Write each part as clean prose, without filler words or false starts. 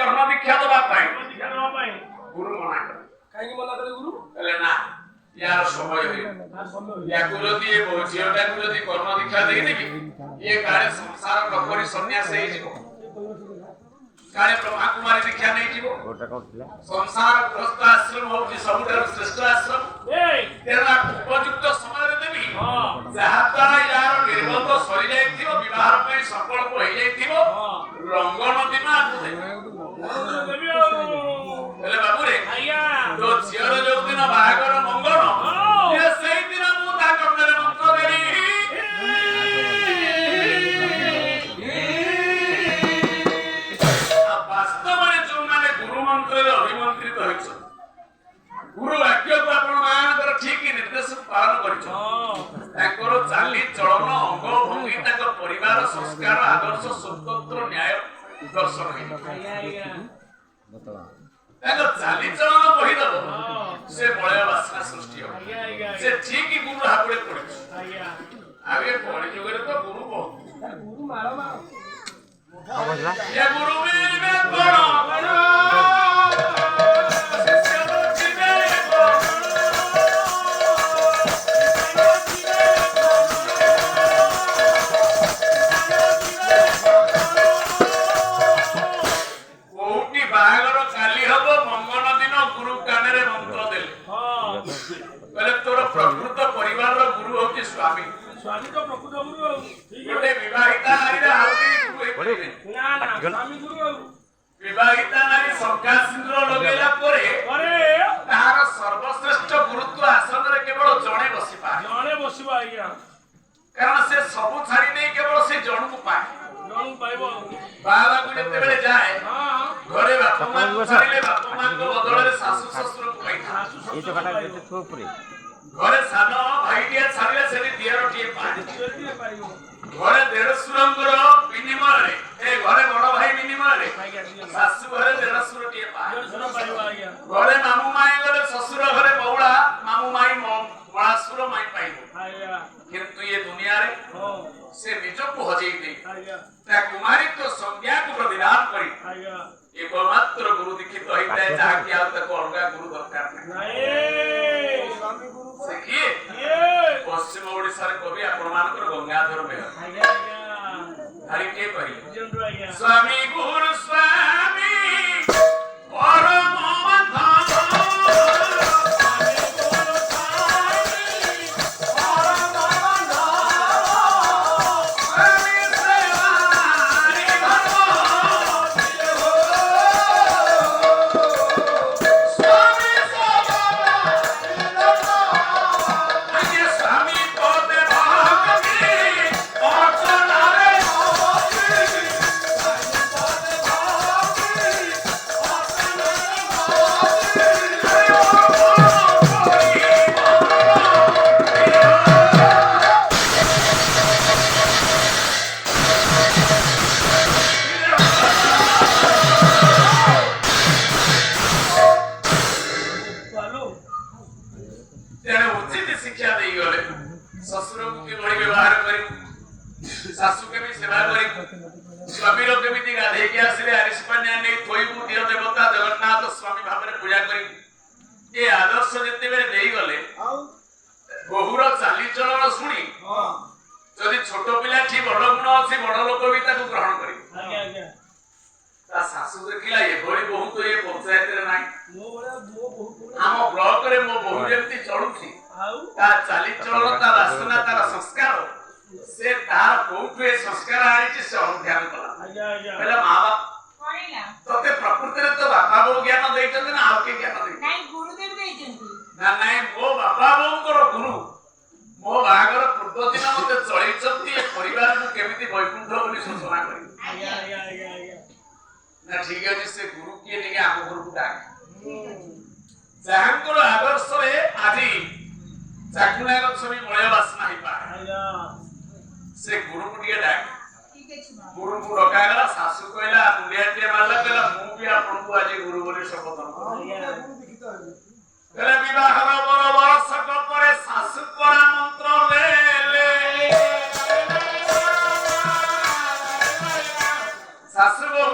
କର୍ମ ଦୀକ୍ଷା ଦବା ପାଇଁ ଗୁରୁ ମନା କଲେ। କାହିଁକି ମନା କଲେ ଗୁରୁ? କହିଲେ ନା यार समय है या कुलती ये ଝିଅଟା କୁ ଯଦି କର୍ମ ଦୀକ୍ଷା ଦେଇଦେବି ଇଏ କାଳେ ସଂସାର ପ୍ରପରି ସନ୍ନ୍ୟାସ ହେଇଯିବ, କାଳେ ବ୍ରହ୍ମା କୁମାରୀ ଦୀକ୍ଷା ନେଇଯିବ। ସଂସାର ଗୃହସ୍ଥ ଆଶ୍ରମ ହଉଛି ସବୁଠାରୁ ଶ୍ରେଷ୍ଠ ଆଶ୍ରମ। ତେଣୁ ଉପଯୁକ୍ତ ସମୟରେ ଦେବି ଯାହାଦ୍ୱାରା ୟାର ନିର୍ବନ୍ଧ ସରିଯାଇଥିବ, ବିବାହ ପାଇଁ ସଂକଳ୍ପ ହେଇଯାଇଥିବ, ରଙ୍ଗଣ ଦିନ ଆକୁ ଦେବି। ହେଲେ ବାବୁରେ ତୋ ଝିଅର ଯୋଉ ଦିନ ବାହାଘର ମଙ୍ଗଳ ସେଇଦିନ ମୁଁ ତା କର୍ଣ୍ଣରେ ମନ୍ତ୍ର ଦେବି। ବାସ୍ତବରେ ଯୋଉମାନେ ଗୁରୁ ମନ୍ତ୍ରରେ ଅଭିମନ୍ତ୍ରିତ ହୋଇଛନ୍ତି, ଗୁରୁ ବାକ୍ୟକୁ ଆପଣ ମାନଙ୍କର ଠିକ ନିର୍ଦ୍ଦେଶ ପାଳନ କରିଛନ୍ତି, ତାଙ୍କର ଚାଲି ଚଳନ ଅଙ୍ଗ ଭଙ୍ଗୀ ତାଙ୍କ ପରିବାର ସଂସ୍କାର ଆଦର୍ଶ ସ୍ୱତନ୍ତ୍ର ନ୍ୟାୟ ଦର୍ଶନ ତାଙ୍କ ଚାଲିଚଳନ କହିଦବ ସେ ବଳୟ ବାସନା ସୃଷ୍ଟି ହବ। ସେ ଠିକ ଗୁରୁ ହାବୁଡେ ପଡିଛି। ଆଉ ଏ କଳି ଯୁଗରେ ତ ଗୁରୁ ବହୁତ ଗୁରୁ ମାଳ ମାଳ ଏ ଗୁରୁ ମିଳିବେ କଣ प्रकृत परिवार गुरु होची स्वामी। स्वामी तो प्रकृत गुरु गोटे विवाहिता नारी ना ना स्वामी गुरु विवाहिता नारी संख्या सिंदूर लगेला परे तार सर्वश्रेष्ठ गुरुत्व आसन रे केवल जणे बसिबा आज्ञा, कारण से सब छाड़ी नहीं केवल से जण को पाए पाइबो। बाबा को जते बेले जाए घरे बापा मां को छाड़िले बापा मां को बदले रे सासू ससुर को पाई ये तो कटा के तो ऊपर घरे सानो भाई टिया छाड़िले से दियारो टिए पाए घरे देढसुरंगर विनिमय रे ए घरे बड़ भाई विनिमय रे सासू घरे देढसुर टिए पाए घरे मामू माई गले ससुर घरे बौळा मामू माई बळासुर माई पाइबो। किंतु ये दुनिया रे से निज को हजेई दे ता कुमारी तो संज्ञा को प्रतिदान करी एकमात्र गुरु दीक्षित होइता जहा कि आ तक अलगा गुरु दरकार नाही। से किए पश्चिम ओडिसा रे कवि आपण मानकर गंगाधर मेहर धारी के कहिए स्वामी गुरु स्वामी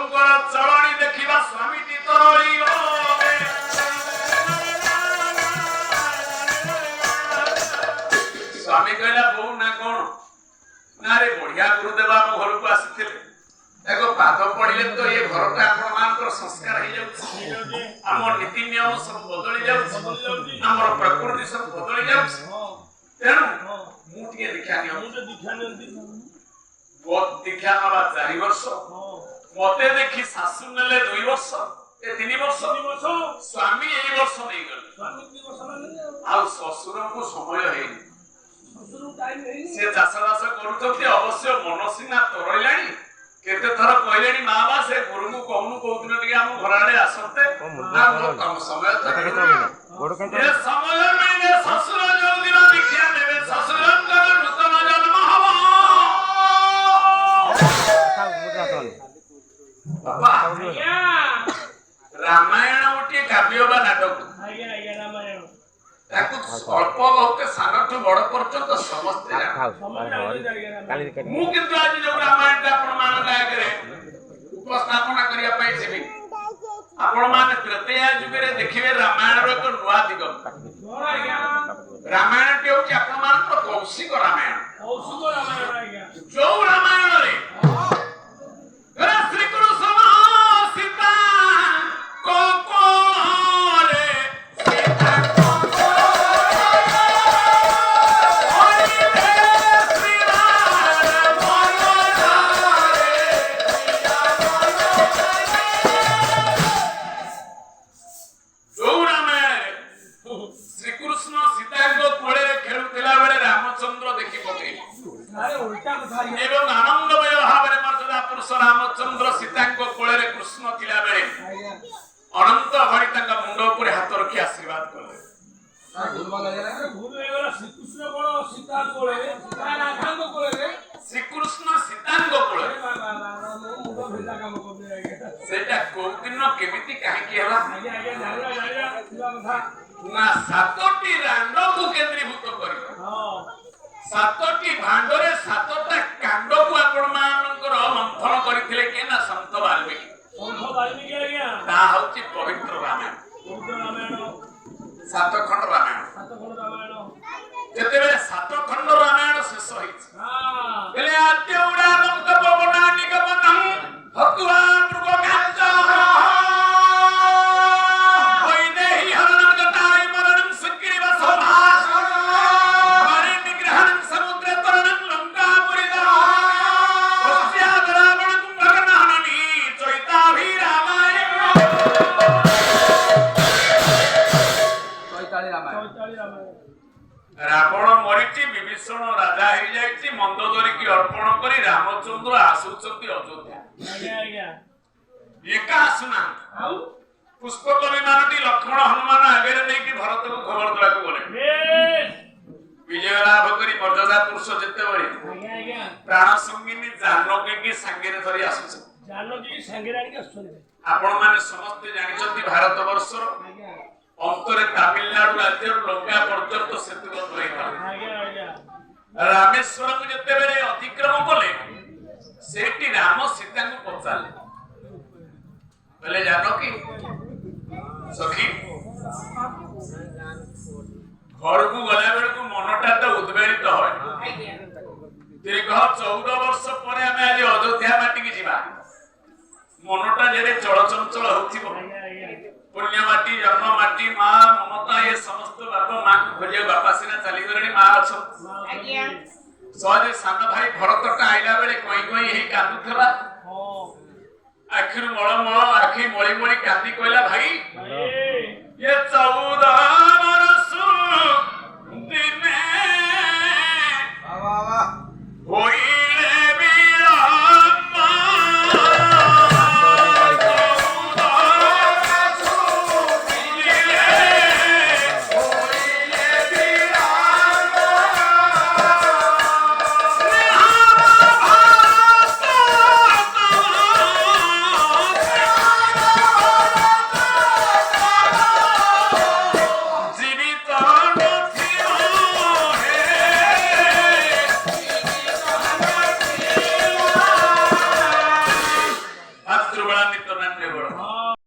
परम चलनी देखी ଦେଖିବା ସ୍ୱାମୀଟି ତରଳିବ ସ୍ୱାମୀ କହିଲା ବୋଉ ନା କଣ ନା ରେ ବଢିଆ ଗୁରୁଦେବ ଆମ ଘରକୁ ଆସିଥିଲେ ଏକ ପାଦ ପଡିଲେ ତ ଏ ଘରଟା ଆପଣ ମାନଙ୍କର ସଂସ୍କାର ହେଇଯାଉଛି ଆମ ନୀତି ନିୟମ ସବୁ ବଦଳି ଯାଉଛି ଆମର ପ୍ରକୃତି ସବୁ ବଦଳି ଯାଉଛି ତେଣୁ ମୁଁ ଟିକେ ଦୀକ୍ଷା ଦୀକ୍ଷା ନବା 4 ବର୍ଷ ମତେ ଦେଖି ଶାଶୁ ନେଲେ 2 ବର୍ଷ ଏ 3 ବର୍ଷ ସ୍ୱାମୀ ଏଇ ବର୍ଷ ନେଇଗଲେ ଆଉ ଶ୍ୱଶୁରଙ୍କୁ ସମୟ ହେଇନି ସେ ଚାଷ ବାସ କରୁଛନ୍ତି ଅବଶ୍ୟ ମନ ସିନା ତରଳିଲାଣି କେତେ ଥର କହିଲେଣି ମା ବା ସେ ଗୁରୁଙ୍କୁ କହୁନୁ କୋଉଦିନ ଟିକେ ଆମ ଘର ଆଡେ ଆସନ୍ତେ ନା ତମ ସମୟ ସମୟ ମିଳିଲେ ଶ୍ୱଶୁର ଯୋଉଦିନ ଦୀକ୍ଷା ନେବେ ଶ୍ୱଶୁରଙ୍କର ନୂତନ ଜନ୍ମ ହବ ବାପା ରାମାୟଣ ଗୋଟିଏ କାବ୍ୟ ବା ନାଟକ ତାକୁ ଅଳ୍ପ ବହୁତ ସାନଠୁ ବଡ ପର୍ଯ୍ୟନ୍ତ ସମସ୍ତେ ମୁଁ କିନ୍ତୁ ଆଜି ଯୋଉ ରାମାୟଣଟା ଆପଣ ମାନଙ୍କ ଆଗରେ ଉପସ୍ଥାପନା କରିବା ପାଇଁ ଯିବି ଆପଣ ମାନେ ତ୍ରେତୟା ଯୁଗରେ ଦେଖିବେ ରାମାୟଣର ଏକ ନୂଆ ଦିଗ ରାମାୟଣଟି ହଉଛି ଆପଣ ମାନଙ୍କର କୌଶିକ ରାମାୟଣ ଯୋଉ ରାମାୟଣରେ ଶ୍ରୀକୃଷ୍ଣ ସୀତା ଏବଂ ଆନନ୍ଦମୟ ଭାବରେ ମର୍ଯ୍ୟାଦା ପୁରୁଷ ରାମଚନ୍ଦ୍ର ସୀତାଙ୍କ କୋଳରେ କୃଷ୍ଣ ଥିଲା ବେଳେ ଅନନ୍ତ ଭଳି ତାଙ୍କ ମୁଣ୍ଡ ଉପରେ ହାତ ରଖି ଆଶୀର୍ବାଦ କଲେ ଶ୍ରୀକୃଷ୍ଣ ସୀତାଙ୍କ କୋଳରେ ସେଇଟା କୋଉ ଦିନ କେମିତି କାହିଁକି ହେଲା ନା 7ଟି ରାଣ୍ଡକୁ କେନ୍ଦ୍ରୀଭୂତ କରିବ 7ଟି ଭାଣ୍ଡରେ 7ଟା କାଣ୍ଡକୁ ଆପଣ ମାନଙ୍କର ମନ୍ଥନ କରିଥିଲେ କିଏ ନା ସନ୍ଥ ବାଲ୍ମୀକି ତାହା ହଉଛି ପବିତ୍ର ରାମାୟଣ 7 ଖଣ୍ଡ ରାମାୟଣ ଯେତେବେଳେ 7 ଖଣ୍ଡ ରାମାୟଣ ଶେଷ ହେଇଛି ହେଲେ ଆଦ୍ୟ ଉଡା ଭକ୍ତ ପବନା ନିଗମନଂ ଭକ୍ତ୍ୱା ମୃଗକାଞ୍ଚ ବୈଦେହୀ ହରଣଂ ଗତାୟ ମରଣଂ ସୁଗ୍ରୀବ ସଭାସ ରାବଣ ମରିଛି ବିଭୀଷଣ ରାଜା ହେଇଯାଇଛି ମନ୍ଦ ଧରିକି ଅର୍ପଣ କରି ରାମଚନ୍ଦ୍ର ଆସୁଛନ୍ତି ଅଯୋଧ୍ୟା ଏକା ଆସୁନାହାନ୍ତି ପୁଷ୍ପକ ବିମାନଟି ଲକ୍ଷ୍ମଣ ହନୁମାନ ଆଗରେ ନେଇକି ଭରତକୁ ଖବର ଦେବାକୁ ଗଲେ ବିଜୟ ଲାଭ କରି ମର୍ଯ୍ୟାଦା ପୁରୁଷ ଯେତେବେଳେ ପ୍ରାଣ ସଙ୍ଗିନୀ ଜାନକୀକି ସାଙ୍ଗରେ ଧରି ଆସୁଛନ୍ତି ଆପଣ ମାନେ ସମସ୍ତେ ଜାଣିଛନ୍ତି ଭାରତ ବର୍ଷର ଅନ୍ତରେ ତାମିଲନାଡୁ ରାଜ୍ୟର ଲଙ୍କା ପର୍ଯ୍ୟନ୍ତ ସେତୁବଦ୍ଧ ହୋଇଥିଲା ରାମେଶ୍ୱରକୁ ଯେତେବେଳେ ଅତିକ୍ରମ କଲେ ସେଇଠି ରାମ ସୀତାଙ୍କୁ ପଚାରିଲେ କହିଲେ ଜାନକୀ ସଖୀ ଘରକୁ ଗଲା ବେଳକୁ ମନଟା ତ ଉଦ୍ବେଳିତ ହୁଏ ଦୀର୍ଘ 14 ବର୍ଷ ପରେ ଆମେ ଆଜି ଅଯୋଧ୍ୟା ମାଟିକି ଯିବା ମନଟା ଯେତେ ଚଳଚଞ୍ଚଳ ହଉଥିବ पुण्य माटी जन्म माटी माँ ममता ये समस्त बाप माँ को खोजे बापा सिना चली गले माँ अच्छो सहजे सान भाई भरत टा आइला बेले कोई कोई हे कांदुथला आखिर मळ मळ आखि मळी मळी कांदी कहला भाई ये 14 वर्ष दिने वाह होइले बिलम्बा ବଡ ହଁ